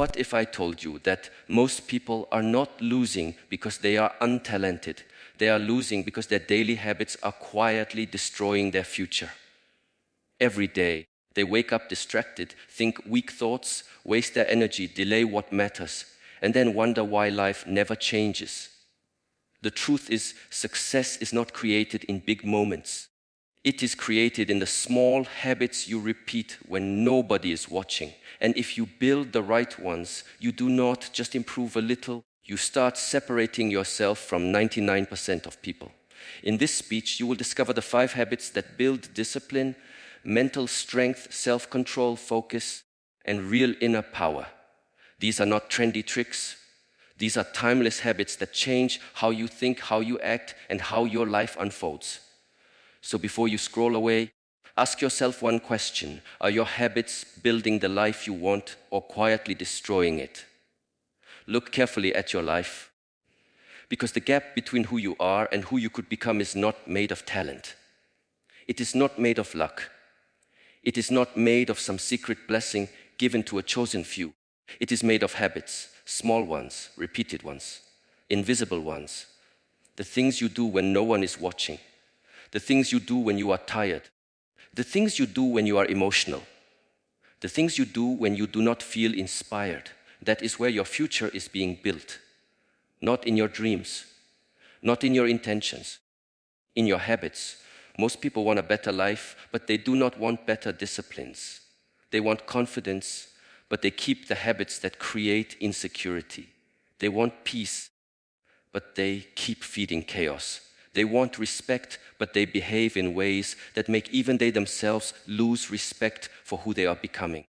what if I told you that most people are not losing because they are untalented? They are losing because their daily habits are quietly destroying their future. Every day, they wake up distracted, think weak thoughts, waste their energy, delay what matters, and then wonder why life never changes. The truth is, success is not created in big moments. It is created in the small habits you repeat when nobody is watching. And if you build the right ones, you do not just improve a little, you start separating yourself from 99% of people. In this speech, you will discover the 5 habits that build discipline, mental strength, self-control, focus, and real inner power. These are not trendy tricks. These are timeless habits that change how you think, how you act, and how your life unfolds. So before you scroll away, ask yourself one question. Are your habits building the life you want or quietly destroying it? Look carefully at your life, because the gap between who you are and who you could become is not made of talent. It is not made of luck. It is not made of some secret blessing given to a chosen few. It is made of habits, small ones, repeated ones, invisible ones. The things you do when no one is watching. The things you do when you are tired. The things you do when you are emotional. The things you do when you do not feel inspired. That is where your future is being built. Not in your dreams, not in your intentions, in your habits. Most people want a better life, but they do not want better disciplines. They want confidence, but they keep the habits that create insecurity. They want peace, but they keep feeding chaos. They want respect, but they behave in ways that make even they themselves lose respect for who they are becoming.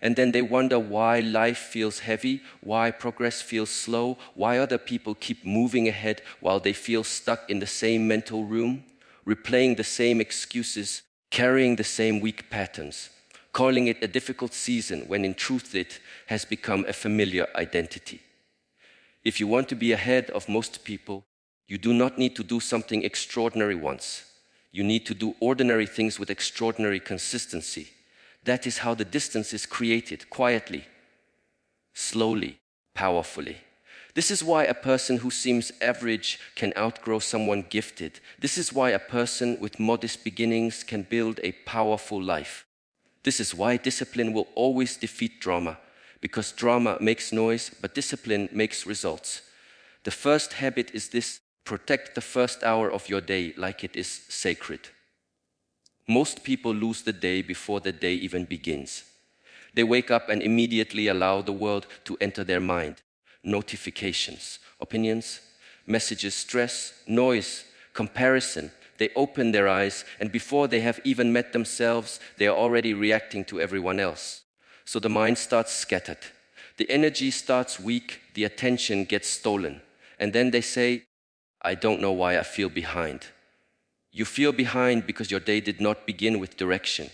And then they wonder why life feels heavy, why progress feels slow, why other people keep moving ahead while they feel stuck in the same mental room, replaying the same excuses, carrying the same weak patterns, calling it a difficult season when in truth it has become a familiar identity. If you want to be ahead of most people, you do not need to do something extraordinary once. You need to do ordinary things with extraordinary consistency. That is how the distance is created, quietly, slowly, powerfully. This is why a person who seems average can outgrow someone gifted. This is why a person with modest beginnings can build a powerful life. This is why discipline will always defeat drama, because drama makes noise, but discipline makes results. The first habit is this: protect the first hour of your day like it is sacred. Most people lose the day before the day even begins. They wake up and immediately allow the world to enter their mind. Notifications, opinions, messages, stress, noise, comparison. They open their eyes, and before they have even met themselves, they are already reacting to everyone else. So the mind starts scattered. The energy starts weak, the attention gets stolen. And then they say, I don't know why I feel behind. You feel behind because your day did not begin with direction.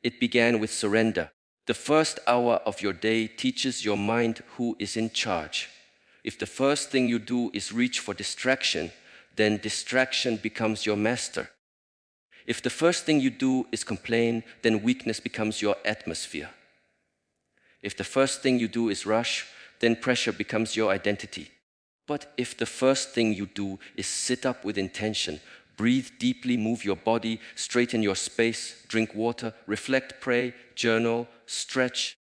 It began with surrender. The first hour of your day teaches your mind who is in charge. If the first thing you do is reach for distraction, then distraction becomes your master. If the first thing you do is complain, then weakness becomes your atmosphere. If the first thing you do is rush, then pressure becomes your identity. But if the first thing you do is sit up with intention, breathe deeply, move your body, straighten your space, drink water, reflect, pray, journal, stretch,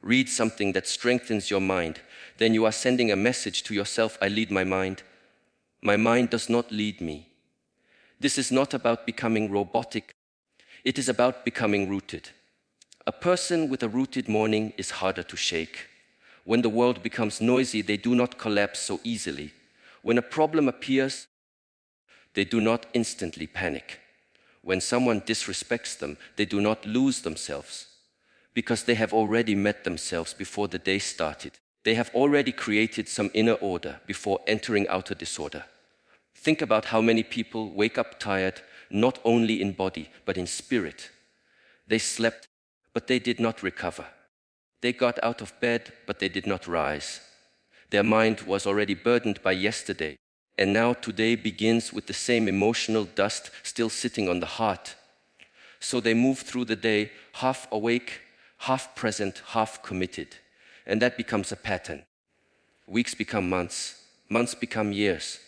read something that strengthens your mind, then you are sending a message to yourself: I lead my mind. My mind does not lead me. This is not about becoming robotic. It is about becoming rooted. A person with a rooted morning is harder to shake. When the world becomes noisy, they do not collapse so easily. When a problem appears, they do not instantly panic. When someone disrespects them, they do not lose themselves, because they have already met themselves before the day started. They have already created some inner order before entering outer disorder. Think about how many people wake up tired, not only in body, but in spirit. They slept, but they did not recover. They got out of bed, but they did not rise. Their mind was already burdened by yesterday, and now today begins with the same emotional dust still sitting on the heart. So they move through the day half awake, half present, half committed. And that becomes a pattern. Weeks become months, months become years.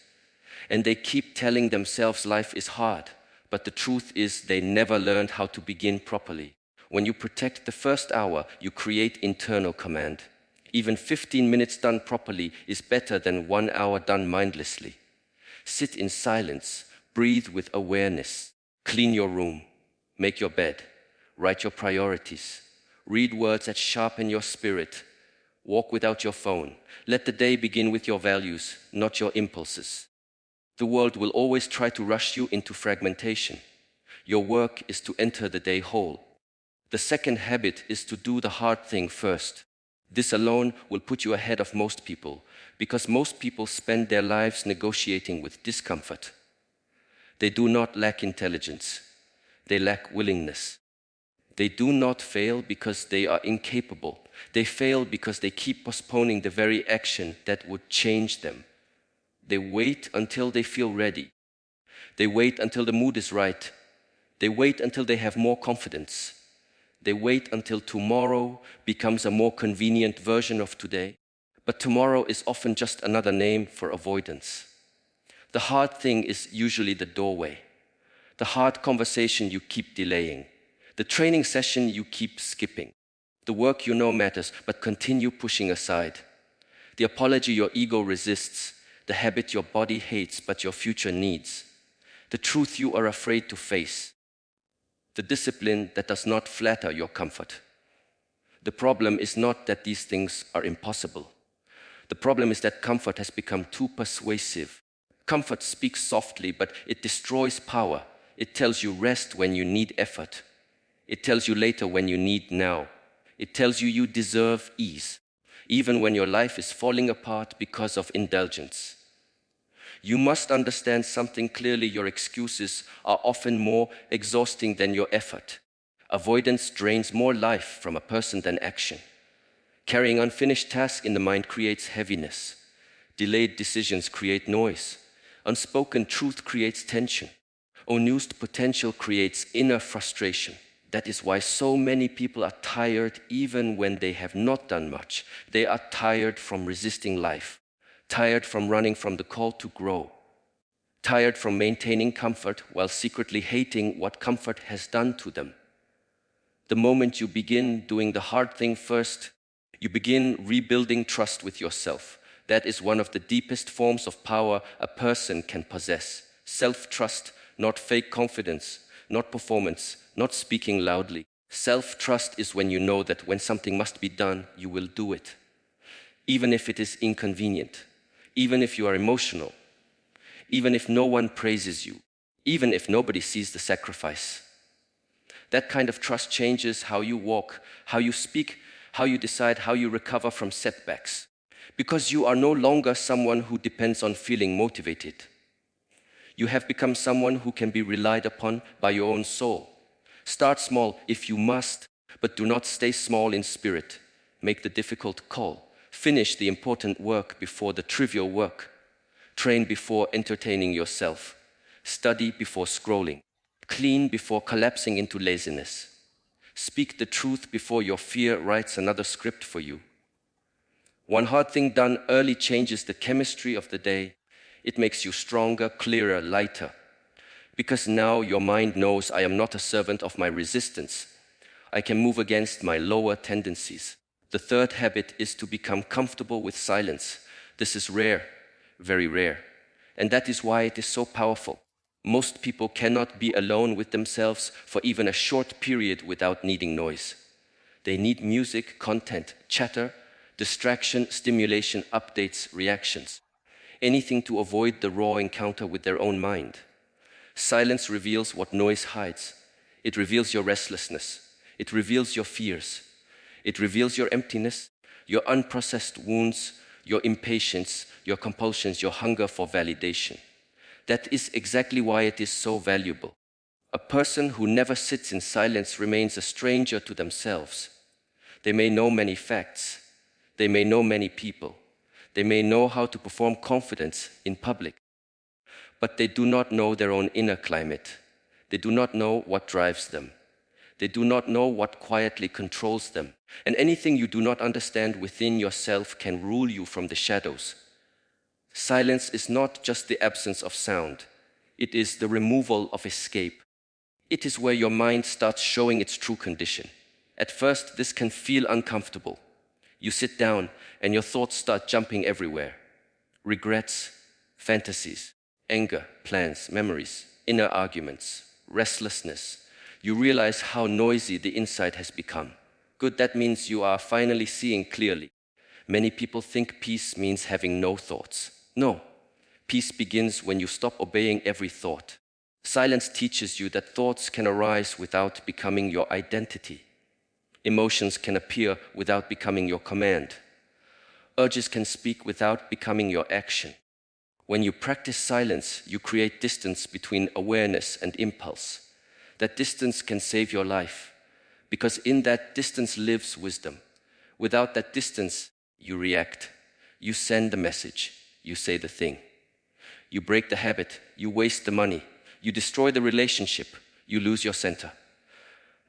And they keep telling themselves life is hard, but the truth is they never learned how to begin properly. When you protect the first hour, you create internal command. Even 15 minutes done properly is better than 1 hour done mindlessly. Sit in silence, breathe with awareness, clean your room, make your bed, write your priorities, read words that sharpen your spirit, walk without your phone. Let the day begin with your values, not your impulses. The world will always try to rush you into fragmentation. Your work is to enter the day whole. The second habit is to do the hard thing first. This alone will put you ahead of most people, because most people spend their lives negotiating with discomfort. They do not lack intelligence. They lack willingness. They do not fail because they are incapable. They fail because they keep postponing the very action that would change them. They wait until they feel ready. They wait until the mood is right. They wait until they have more confidence. They wait until tomorrow becomes a more convenient version of today. But tomorrow is often just another name for avoidance. The hard thing is usually the doorway. The hard conversation you keep delaying. The training session you keep skipping. The work you know matters, but continue pushing aside. The apology your ego resists. The habit your body hates, but your future needs. The truth you are afraid to face. The discipline that does not flatter your comfort. The problem is not that these things are impossible. The problem is that comfort has become too persuasive. Comfort speaks softly, but it destroys power. It tells you rest when you need effort. It tells you later when you need now. It tells you you deserve ease, even when your life is falling apart because of indulgence. You must understand something clearly. Your excuses are often more exhausting than your effort. Avoidance drains more life from a person than action. Carrying unfinished tasks in the mind creates heaviness. Delayed decisions create noise. Unspoken truth creates tension. Unused potential creates inner frustration. That is why so many people are tired even when they have not done much. They are tired from resisting life. Tired from running from the call to grow. Tired from maintaining comfort while secretly hating what comfort has done to them. The moment you begin doing the hard thing first, you begin rebuilding trust with yourself. That is one of the deepest forms of power a person can possess. Self-trust, not fake confidence, not performance, not speaking loudly. Self-trust is when you know that when something must be done, you will do it. Even if it is inconvenient. Even if you are emotional, even if no one praises you, even if nobody sees the sacrifice. That kind of trust changes how you walk, how you speak, how you decide, how you recover from setbacks. Because you are no longer someone who depends on feeling motivated. You have become someone who can be relied upon by your own soul. Start small if you must, but do not stay small in spirit. Make the difficult call. Finish the important work before the trivial work. Train before entertaining yourself. Study before scrolling. Clean before collapsing into laziness. Speak the truth before your fear writes another script for you. One hard thing done early changes the chemistry of the day. It makes you stronger, clearer, lighter. Because now your mind knows I am not a servant of my resistance. I can move against my lower tendencies. The third habit is to become comfortable with silence. This is rare, very rare. And that is why it is so powerful. Most people cannot be alone with themselves for even a short period without needing noise. They need music, content, chatter, distraction, stimulation, updates, reactions. Anything to avoid the raw encounter with their own mind. Silence reveals what noise hides. It reveals your restlessness. It reveals your fears. It reveals your emptiness, your unprocessed wounds, your impatience, your compulsions, your hunger for validation. That is exactly why it is so valuable. A person who never sits in silence remains a stranger to themselves. They may know many facts. They may know many people. They may know how to perform confidence in public. But they do not know their own inner climate. They do not know what drives them. They do not know what quietly controls them. And anything you do not understand within yourself can rule you from the shadows. Silence is not just the absence of sound. It is the removal of escape. It is where your mind starts showing its true condition. At first, this can feel uncomfortable. You sit down and your thoughts start jumping everywhere. Regrets, fantasies, anger, plans, memories, inner arguments, restlessness. You realize how noisy the inside has become. Good, that means you are finally seeing clearly. Many people think peace means having no thoughts. No, peace begins when you stop obeying every thought. Silence teaches you that thoughts can arise without becoming your identity. Emotions can appear without becoming your command. Urges can speak without becoming your action. When you practice silence, you create distance between awareness and impulse. That distance can save your life, because in that distance lives wisdom. Without that distance, you react. You send the message. You say the thing. You break the habit. You waste the money. You destroy the relationship. You lose your center.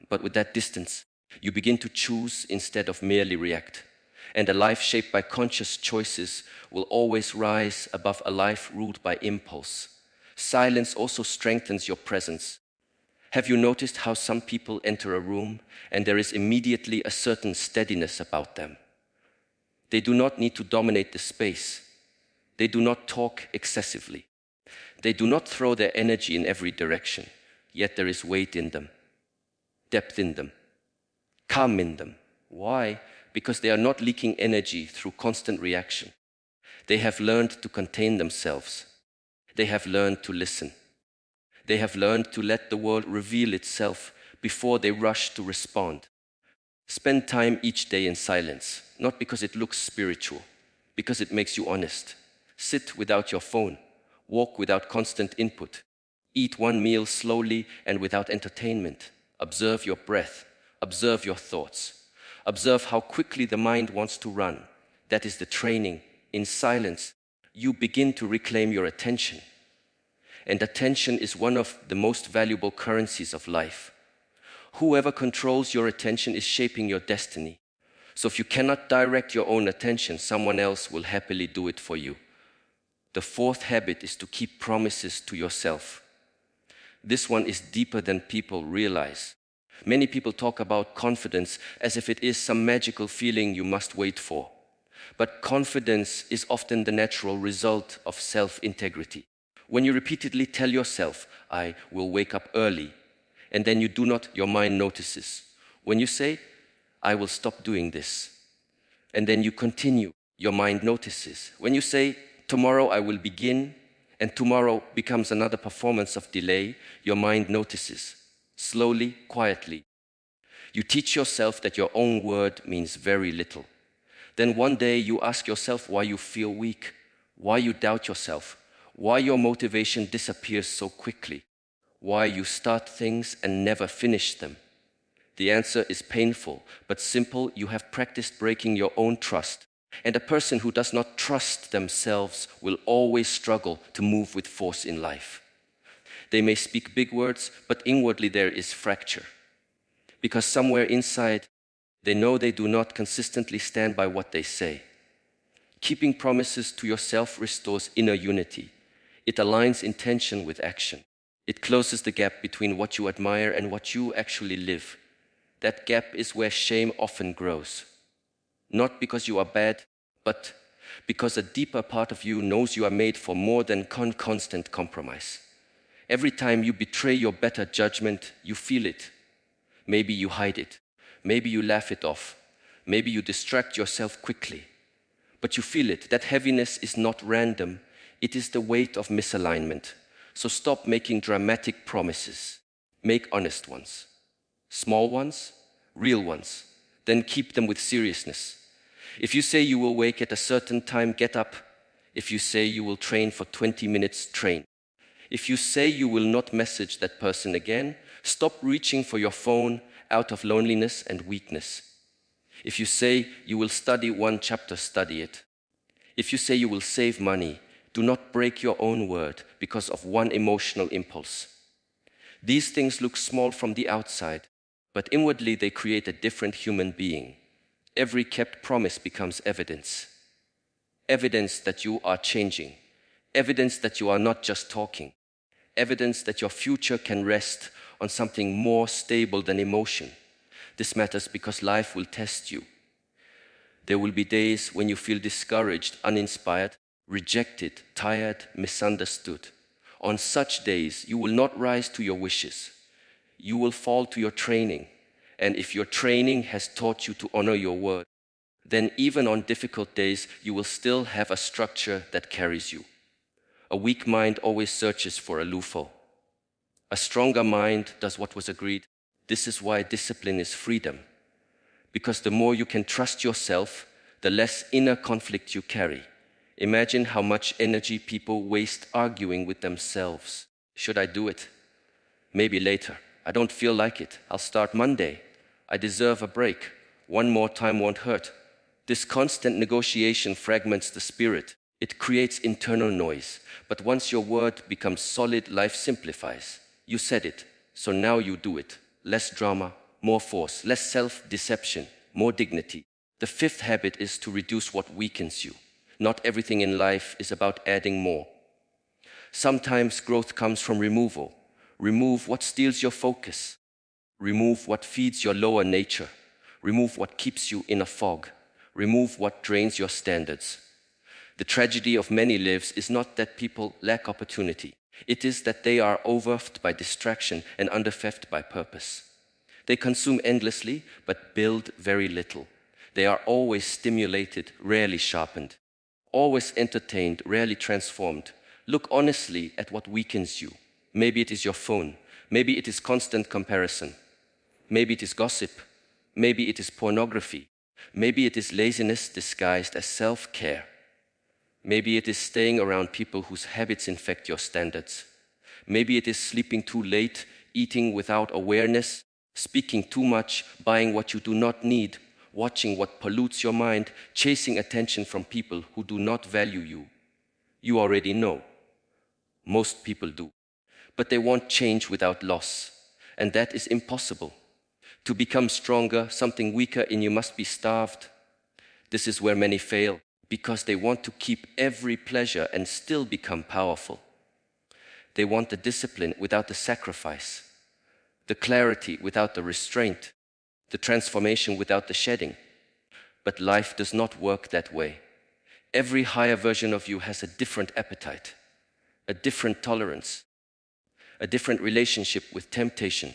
But with that distance, you begin to choose instead of merely react. And a life shaped by conscious choices will always rise above a life ruled by impulse. Silence also strengthens your presence. Have you noticed how some people enter a room and there is immediately a certain steadiness about them? They do not need to dominate the space. They do not talk excessively. They do not throw their energy in every direction, yet there is weight in them, depth in them, calm in them. Why? Because they are not leaking energy through constant reaction. They have learned to contain themselves. They have learned to listen. They have learned to let the world reveal itself before they rush to respond. Spend time each day in silence, not because it looks spiritual, because it makes you honest. Sit without your phone. Walk without constant input. Eat one meal slowly and without entertainment. Observe your breath. Observe your thoughts. Observe how quickly the mind wants to run. That is the training. In silence, you begin to reclaim your attention. And attention is one of the most valuable currencies of life. Whoever controls your attention is shaping your destiny. So if you cannot direct your own attention, someone else will happily do it for you. The fourth habit is to keep promises to yourself. This one is deeper than people realize. Many people talk about confidence as if it is some magical feeling you must wait for. But confidence is often the natural result of self-integrity. When you repeatedly tell yourself, I will wake up early, and then you do not, your mind notices. When you say, I will stop doing this, and then you continue, your mind notices. When you say, tomorrow I will begin, and tomorrow becomes another performance of delay, your mind notices. Slowly, quietly. You teach yourself that your own word means very little. Then one day you ask yourself why you feel weak, why you doubt yourself, why your motivation disappears so quickly, why you start things and never finish them. The answer is painful, but simple. You have practiced breaking your own trust. And a person who does not trust themselves will always struggle to move with force in life. They may speak big words, but inwardly there is fracture. Because somewhere inside, they know they do not consistently stand by what they say. Keeping promises to yourself restores inner unity. It aligns intention with action. It closes the gap between what you admire and what you actually live. That gap is where shame often grows. Not because you are bad, but because a deeper part of you knows you are made for more than constant compromise. Every time you betray your better judgment, you feel it. Maybe you hide it. Maybe you laugh it off. Maybe you distract yourself quickly. But you feel it. That heaviness is not random. It is the weight of misalignment. So stop making dramatic promises. Make honest ones. Small ones, real ones. Then keep them with seriousness. If you say you will wake at a certain time, get up. If you say you will train for 20 minutes, train. If you say you will not message that person again, stop reaching for your phone out of loneliness and weakness. If you say you will study one chapter, study it. If you say you will save money, do not break your own word because of one emotional impulse. These things look small from the outside, but inwardly they create a different human being. Every kept promise becomes evidence. Evidence that you are changing. Evidence that you are not just talking. Evidence that your future can rest on something more stable than emotion. This matters because life will test you. There will be days when you feel discouraged, uninspired, rejected, tired, misunderstood. On such days, you will not rise to your wishes. You will fall to your training. And if your training has taught you to honor your word, then even on difficult days, you will still have a structure that carries you. A weak mind always searches for a loophole. A stronger mind does what was agreed. This is why discipline is freedom. Because the more you can trust yourself, the less inner conflict you carry. Imagine how much energy people waste arguing with themselves. Should I do it? Maybe later. I don't feel like it. I'll start Monday. I deserve a break. One more time won't hurt. This constant negotiation fragments the spirit. It creates internal noise. But once your word becomes solid, life simplifies. You said it, so now you do it. Less drama, more force, less self-deception, more dignity. The fifth habit is to reduce what weakens you. Not everything in life is about adding more. Sometimes growth comes from removal. Remove what steals your focus. Remove what feeds your lower nature. Remove what keeps you in a fog. Remove what drains your standards. The tragedy of many lives is not that people lack opportunity. It is that they are overwhelmed by distraction and underfed by purpose. They consume endlessly, but build very little. They are always stimulated, rarely sharpened. Always entertained, rarely transformed. Look honestly at what weakens you. Maybe it is your phone. Maybe it is constant comparison. Maybe it is gossip. Maybe it is pornography. Maybe it is laziness disguised as self-care. Maybe it is staying around people whose habits infect your standards. Maybe it is sleeping too late, eating without awareness, speaking too much, buying what you do not need, watching what pollutes your mind, chasing attention from people who do not value you. You already know. Most people do. But they want change without loss. And that is impossible. To become stronger, something weaker in you must be starved. This is where many fail, because they want to keep every pleasure and still become powerful. They want the discipline without the sacrifice, the clarity without the restraint, the transformation without the shedding. But life does not work that way. Every higher version of you has a different appetite, a different tolerance, a different relationship with temptation.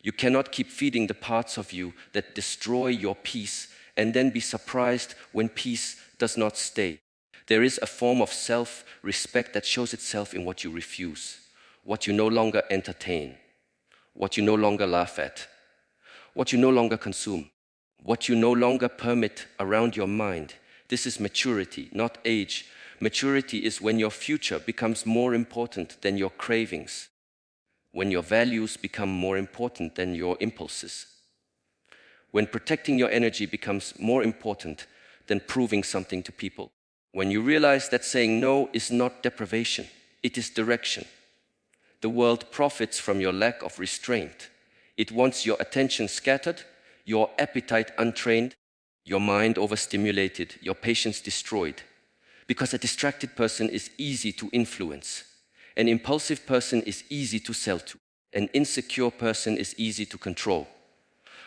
You cannot keep feeding the parts of you that destroy your peace and then be surprised when peace does not stay. There is a form of self-respect that shows itself in what you refuse, what you no longer entertain, what you no longer laugh at, what you no longer consume, what you no longer permit around your mind. This is maturity, not age. Maturity is when your future becomes more important than your cravings, when your values become more important than your impulses, when protecting your energy becomes more important than proving something to people, when you realize that saying no is not deprivation, it is direction. The world profits from your lack of restraint. It wants your attention scattered, your appetite untrained, your mind overstimulated, your patience destroyed. Because a distracted person is easy to influence. An impulsive person is easy to sell to. An insecure person is easy to control.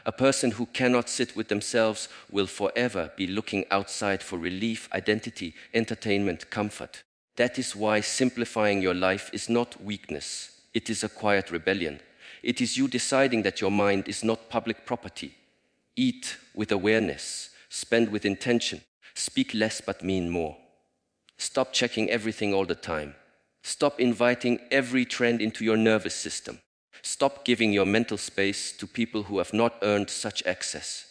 A person who cannot sit with themselves will forever be looking outside for relief, identity, entertainment, comfort. That is why simplifying your life is not weakness. It is a quiet rebellion. It is you deciding that your mind is not public property. Eat with awareness. Spend with intention. Speak less but mean more. Stop checking everything all the time. Stop inviting every trend into your nervous system. Stop giving your mental space to people who have not earned such access.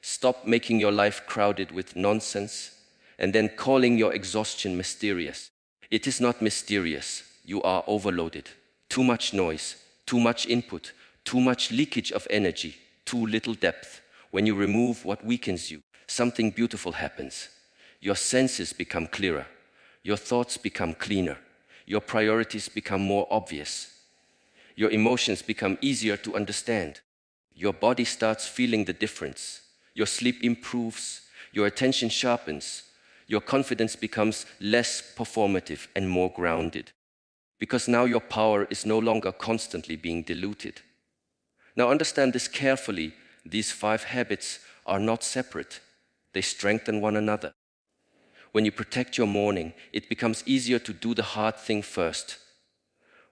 Stop making your life crowded with nonsense and then calling your exhaustion mysterious. It is not mysterious. You are overloaded. Too much noise, too much input, too much leakage of energy, too little depth. When you remove what weakens you, something beautiful happens. Your senses become clearer. Your thoughts become cleaner. Your priorities become more obvious. Your emotions become easier to understand. Your body starts feeling the difference. Your sleep improves, your attention sharpens, your confidence becomes less performative and more grounded. Because now your power is no longer constantly being diluted. Now understand this carefully. These 5 habits are not separate. They strengthen one another. When you protect your morning, it becomes easier to do the hard thing first.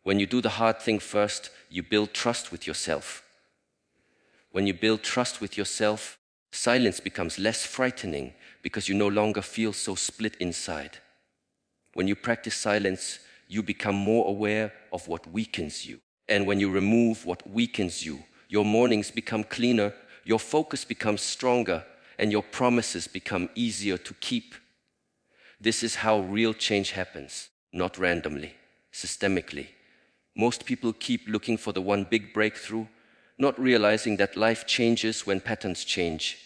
When you do the hard thing first, you build trust with yourself. When you build trust with yourself, silence becomes less frightening because you no longer feel so split inside. When you practice silence, you become more aware of what weakens you. And when you remove what weakens you, your mornings become cleaner, your focus becomes stronger, and your promises become easier to keep. This is how real change happens, not randomly, systemically. Most people keep looking for the one big breakthrough, not realizing that life changes when patterns change.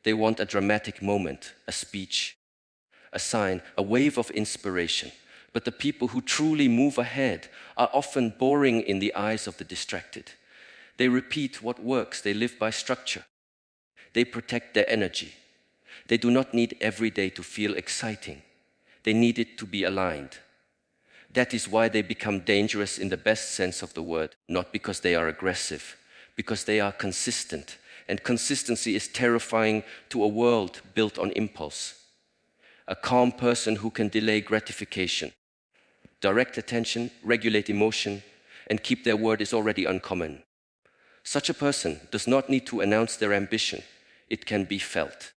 They want a dramatic moment, a speech, a sign, a wave of inspiration. But the people who truly move ahead are often boring in the eyes of the distracted. They repeat what works, they live by structure. They protect their energy. They do not need every day to feel exciting. They need it to be aligned. That is why they become dangerous in the best sense of the word, not because they are aggressive, because they are consistent. And consistency is terrifying to a world built on impulse. A calm person who can delay gratification, direct attention, regulate emotion, and keep their word is already uncommon. Such a person does not need to announce their ambition. It can be felt.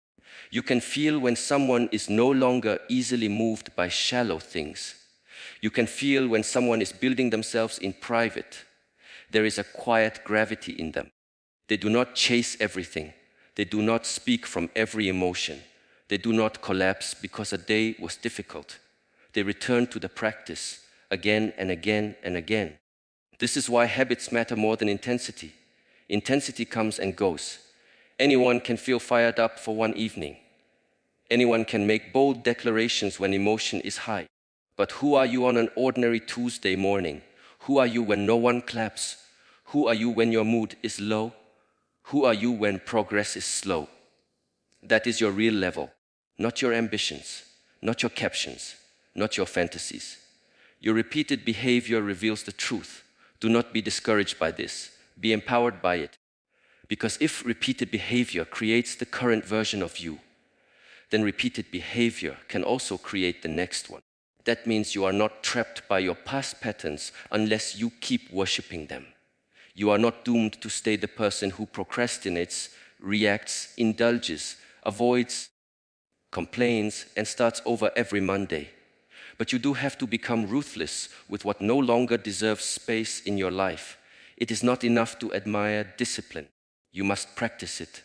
You can feel when someone is no longer easily moved by shallow things. You can feel when someone is building themselves in private. There is a quiet gravity in them. They do not chase everything. They do not speak from every emotion. They do not collapse because a day was difficult. They return to the practice again and again and again. This is why habits matter more than intensity. Intensity comes and goes. Anyone can feel fired up for one evening. Anyone can make bold declarations when emotion is high. But who are you on an ordinary Tuesday morning? Who are you when no one claps? Who are you when your mood is low? Who are you when progress is slow? That is your real level, not your ambitions, not your captions, not your fantasies. Your repeated behavior reveals the truth. Do not be discouraged by this. Be empowered by it. Because if repeated behavior creates the current version of you, then repeated behavior can also create the next one. That means you are not trapped by your past patterns unless you keep worshiping them. You are not doomed to stay the person who procrastinates, reacts, indulges, avoids, complains, and starts over every Monday. But you do have to become ruthless with what no longer deserves space in your life. It is not enough to admire discipline. You must practice it.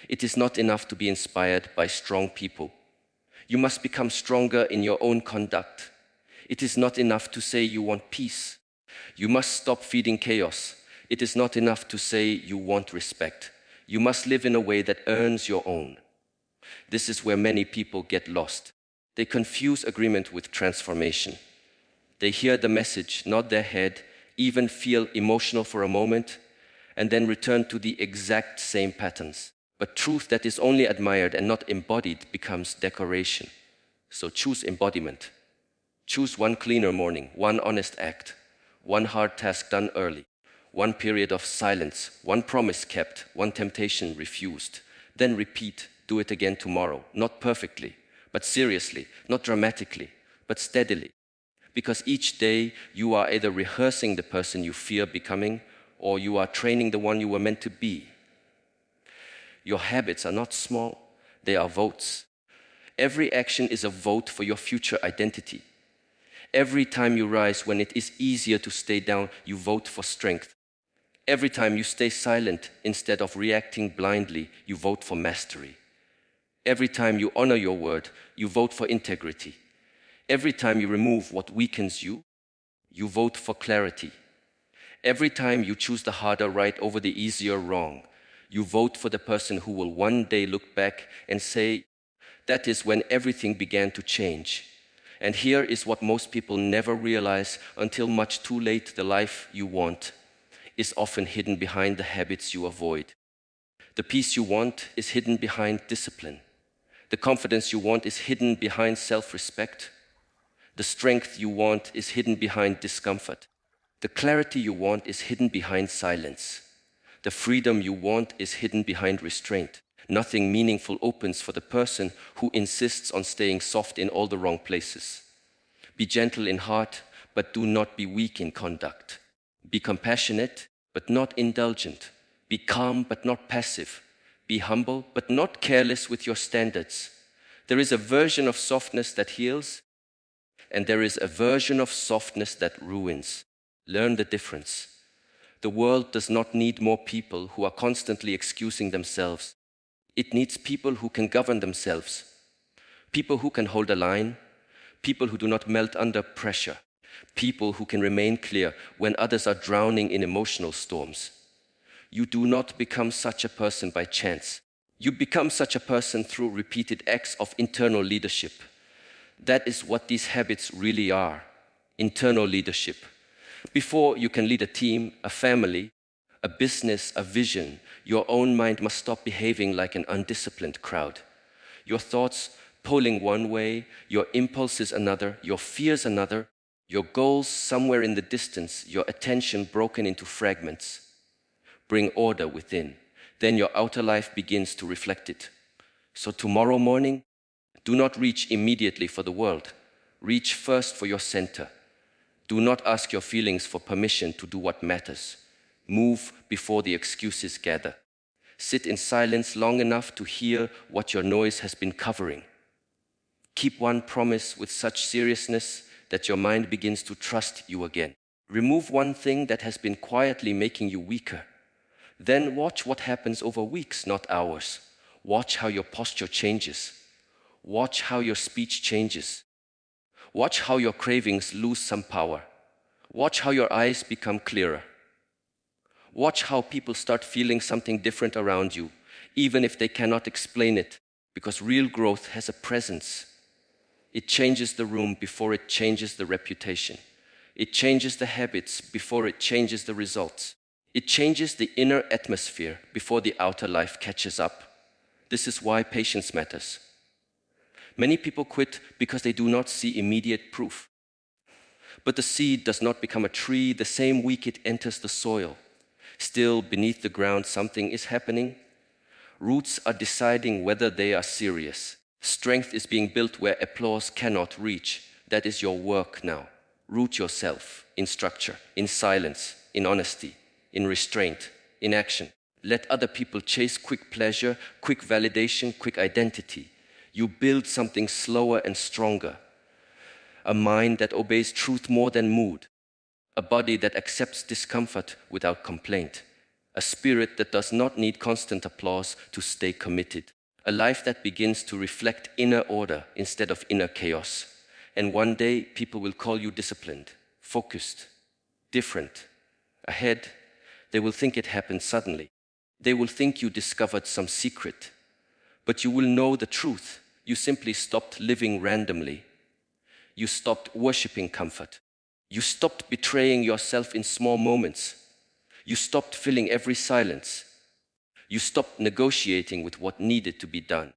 It is not enough to be inspired by strong people. You must become stronger in your own conduct. It is not enough to say you want peace. You must stop feeding chaos. It is not enough to say you want respect. You must live in a way that earns your own. This is where many people get lost. They confuse agreement with transformation. They hear the message, nod their head, even feel emotional for a moment, and then return to the exact same patterns. But truth that is only admired and not embodied becomes decoration. So choose embodiment. Choose one cleaner morning, one honest act, one hard task done early, one period of silence, one promise kept, one temptation refused. Then repeat, do it again tomorrow, not perfectly, but seriously, not dramatically, but steadily. Because each day you are either rehearsing the person you fear becoming, or you are training the one you were meant to be. Your habits are not small, they are votes. Every action is a vote for your future identity. Every time you rise when it is easier to stay down, you vote for strength. Every time you stay silent instead of reacting blindly, you vote for mastery. Every time you honor your word, you vote for integrity. Every time you remove what weakens you, you vote for clarity. Every time you choose the harder right over the easier wrong, you vote for the person who will one day look back and say, that is when everything began to change. And here is what most people never realize until much too late: the life you want is often hidden behind the habits you avoid. The peace you want is hidden behind discipline. The confidence you want is hidden behind self-respect. The strength you want is hidden behind discomfort. The clarity you want is hidden behind silence. The freedom you want is hidden behind restraint. Nothing meaningful opens for the person who insists on staying soft in all the wrong places. Be gentle in heart, but do not be weak in conduct. Be compassionate, but not indulgent. Be calm, but not passive. Be humble, but not careless with your standards. There is a version of softness that heals, and there is a version of softness that ruins. Learn the difference. The world does not need more people who are constantly excusing themselves. It needs people who can govern themselves, people who can hold a line, people who do not melt under pressure, people who can remain clear when others are drowning in emotional storms. You do not become such a person by chance. You become such a person through repeated acts of internal leadership. That is what these habits really are, internal leadership. Before you can lead a team, a family, a business, a vision, your own mind must stop behaving like an undisciplined crowd. Your thoughts pulling one way, your impulses another, your fears another, your goals somewhere in the distance, your attention broken into fragments. Bring order within. Then your outer life begins to reflect it. So tomorrow morning, do not reach immediately for the world. Reach first for your center. Do not ask your feelings for permission to do what matters. Move before the excuses gather. Sit in silence long enough to hear what your noise has been covering. Keep one promise with such seriousness that your mind begins to trust you again. Remove one thing that has been quietly making you weaker. Then watch what happens over weeks, not hours. Watch how your posture changes. Watch how your speech changes. Watch how your cravings lose some power. Watch how your eyes become clearer. Watch how people start feeling something different around you, even if they cannot explain it, because real growth has a presence. It changes the room before it changes the reputation. It changes the habits before it changes the results. It changes the inner atmosphere before the outer life catches up. This is why patience matters. Many people quit because they do not see immediate proof. But the seed does not become a tree the same week it enters the soil. Still, beneath the ground, something is happening. Roots are deciding whether they are serious. Strength is being built where applause cannot reach. That is your work now. Root yourself in structure, in silence, in honesty, in restraint, in action. Let other people chase quick pleasure, quick validation, quick identity. You build something slower and stronger. A mind that obeys truth more than mood. A body that accepts discomfort without complaint. A spirit that does not need constant applause to stay committed. A life that begins to reflect inner order instead of inner chaos. And one day, people will call you disciplined, focused, different. Ahead, they will think it happened suddenly. They will think you discovered some secret. But you will know the truth. You simply stopped living randomly. You stopped worshiping comfort. You stopped betraying yourself in small moments. You stopped filling every silence. You stopped negotiating with what needed to be done.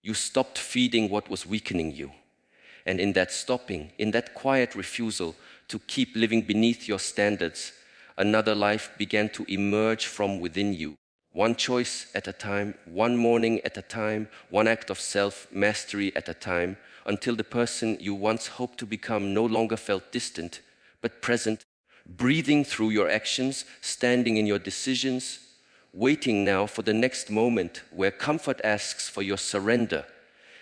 You stopped feeding what was weakening you. And in that stopping, in that quiet refusal to keep living beneath your standards, another life began to emerge from within you. One choice at a time, one morning at a time, one act of self-mastery at a time, until the person you once hoped to become no longer felt distant, but present, breathing through your actions, standing in your decisions, waiting now for the next moment where comfort asks for your surrender,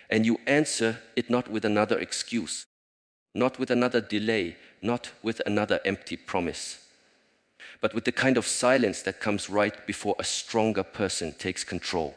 and you answer it not with another excuse, not with another delay, not with another empty promise, but with the kind of silence that comes right before a stronger person takes control.